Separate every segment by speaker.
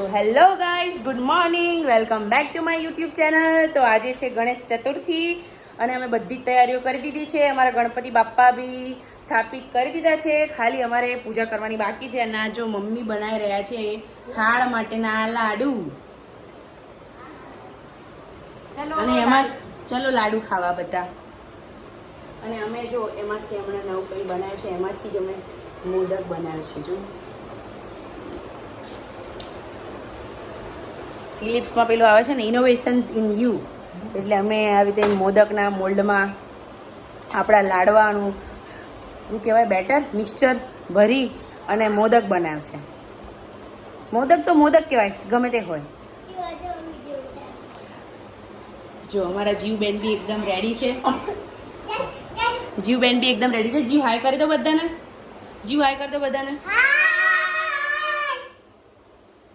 Speaker 1: તો hello guys, good morning, welcome back to my YouTube channel. તો આજે છે ગણેશ ચતુર્થી અને અમે બધી જ તૈયારીઓ કરી દીધી છે. અમારા ગણપતિ બાપ્પા બી સ્થાપિત કરી દીધા છે. ખાલી અમારે પૂજા કરવાની બાકી છે. અને આ જો મમ્મી બનાવી રહ્યા છે થાળ માટેના લાડુ. અને એમાં ચલો લાડુ ખાવા બધા. અને અમે જો એમાંથી હમણાં નવું કંઈ બનાવ્યું છે, એમાંથી જ અમે મોદક બનાવ્યું છે. જો ફિલિપ્સમાં પેલું આવે છે ને, ઇનોવેશન્સ ઇન યુ, એટલે અમે આવી રીતે મોદકના મોલ્ડમાં આપણા લાડવાનું શું કહેવાય બેટર મિક્સચર ભરી અને મોદક બનાવ્યું છે. મોદક તો મોદક કહેવાય, ગમે તે હોય. જો અમારા જીવબેન બી એકદમ રેડી છે. જીવબેન બી એકદમ રેડી છે. જીવ હાય કરી દો બધાને. જીવ હાય કરી દો બધાને.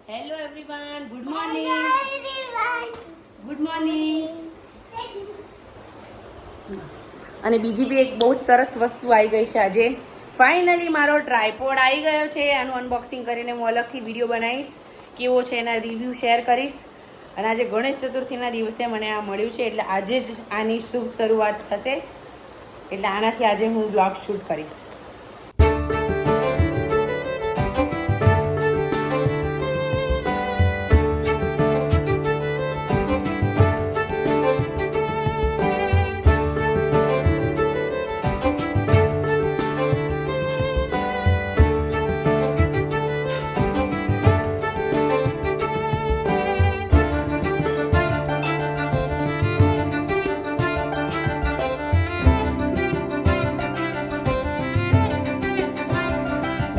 Speaker 1: Hello everyone, good morning. Good morning. અને બીજી બી એક બહુ જ સરસ વસ્તુ આવી ગઈ છે આજે. ફાઇનલી મારો ટ્રાયપોડ આવી ગયો છે. આનું અનબોક્સિંગ કરીને હું અલગથી વિડીયો બનાવીશ, કેવો છે એના રિવ્યૂ શેર કરીશ. અને આજે ગણેશ ચતુર્થીના દિવસે મને આ મળ્યું છે, એટલે આજે જ આની શુભ શરૂઆત થશે. એટલે આનાથી આજે હું બ્લોગ શૂટ કરીશ.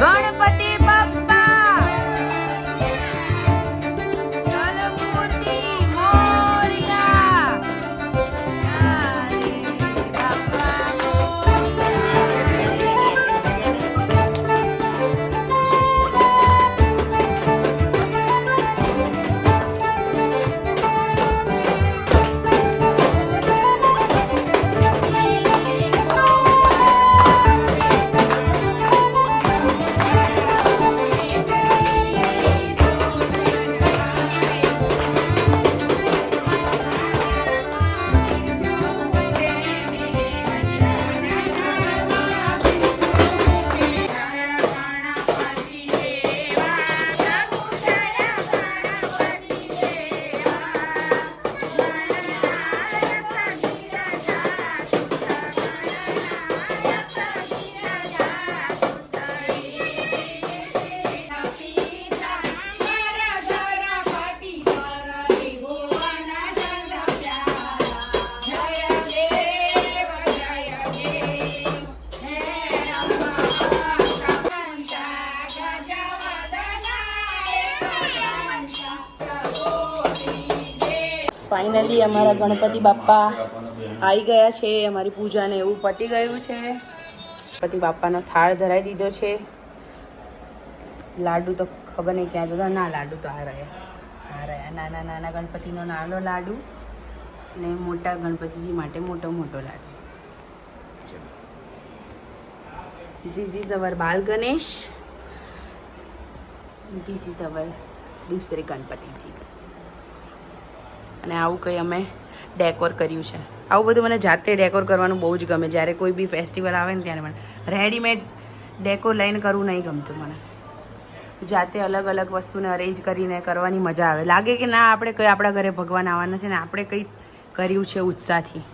Speaker 1: ગણપતિ બાપ્પા જલમૂર્તિ મોરયા. બાપ્પા ફાઇનલી અમારા ગણપતિ બાપ્પા આવી ગયા છે. અમારી પૂજાને એવું પતી ગયું છે. ગણપતિ બાપ્પાનો થાળ ધરાઈ દીધો છે. લાડુ તો ખબર નહીં ક્યાં જતા. ના, લાડુ તો આ રહ્યા નાના નાના ગણપતિનો નાનો લાડુ ને મોટા ગણપતિજી માટે મોટો લાડુ. This is our Bal Ganesh. This is our દૂસરે ગણપતિજી. અને આવું કંઈ અમે ડેકોર કર્યું છે. આવું બધું મને જાતે ડેકોર કરવાનું બહુ જ ગમે. જ્યારે કોઈ બી ફેસ્ટિવલ આવે ને ત્યારે મને રેડીમેડ ડેકોર લઈને કરવું નહીં ગમતું. મને જાતે અલગ અલગ વસ્તુને અરેન્જ કરીને કરવાની મજા આવે. લાગે કે ના, આપણે કંઈ આપણા ઘરે ભગવાન આવવાના છે ને આપણે કંઈ કર્યું છે ઉત્સાહથી.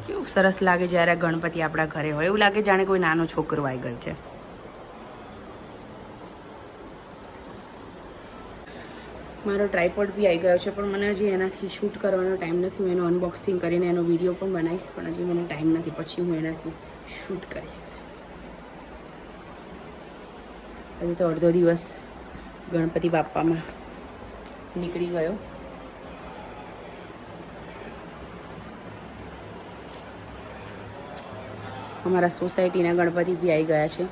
Speaker 1: કેવું સરસ લાગે જ્યારે ગણપતિ આપણા ઘરે હોય. એવું લાગે જાણે કોઈ નાનો છોકરો આવી ગયો છે. મારો ટ્રાયપોડ બી આવી ગયો છે, પણ મને હજી એનાથી શૂટ કરવાનો ટાઈમ નથી. હું એનું અનબોક્સિંગ કરીને એનો વિડીયો પણ બનાવીશ, પણ હજી મને ટાઈમ નથી. પછી હું એનાથી શૂટ કરીશ. હજી તો અડધો દિવસ ગણપતિ બાપ્પામાં નીકળી ગયો. અમારા સોસાયટીના ગણપતિ બી આવી ગયા છે.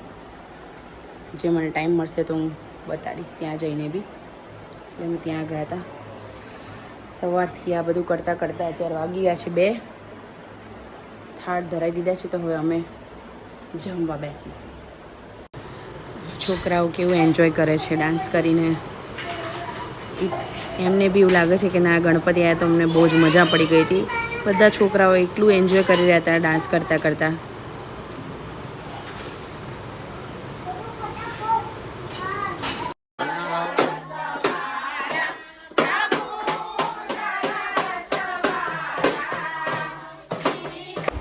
Speaker 1: જે મને ટાઈમ મળશે તો હું બતાડીશ ત્યાં જઈને બી. એટલે અમે ત્યાં ગયા હતા. સવારથી આ બધું કરતાં કરતાં અત્યારે વાગી ગયા છે 2. થાળ ધરાઈ દીધા છે, તો હવે અમે જમવા બેસીશું. છોકરાઓ કેવું એન્જોય કરે છે ડાન્સ કરીને. એમને બી એવું લાગે છે કે ના ગણપતિ આવ્યા તો અમને બહુ જ મજા પડી ગઈ હતી. બધા છોકરાઓ એટલું એન્જોય કરી રહ્યા હતા ડાન્સ કરતાં કરતાં.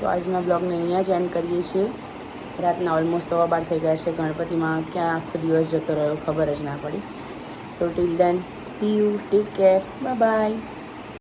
Speaker 1: તો આજના બ્લોગને અહીંયા જ એન્ડ કરીએ છીએ. રાતના ઓલમોસ્ટ 12:15 થઈ ગયા છે. ગણપતિમાં ક્યાં આખો દિવસ જતો રહ્યો ખબર જ ના પડી. So till then see you, take care, bye by.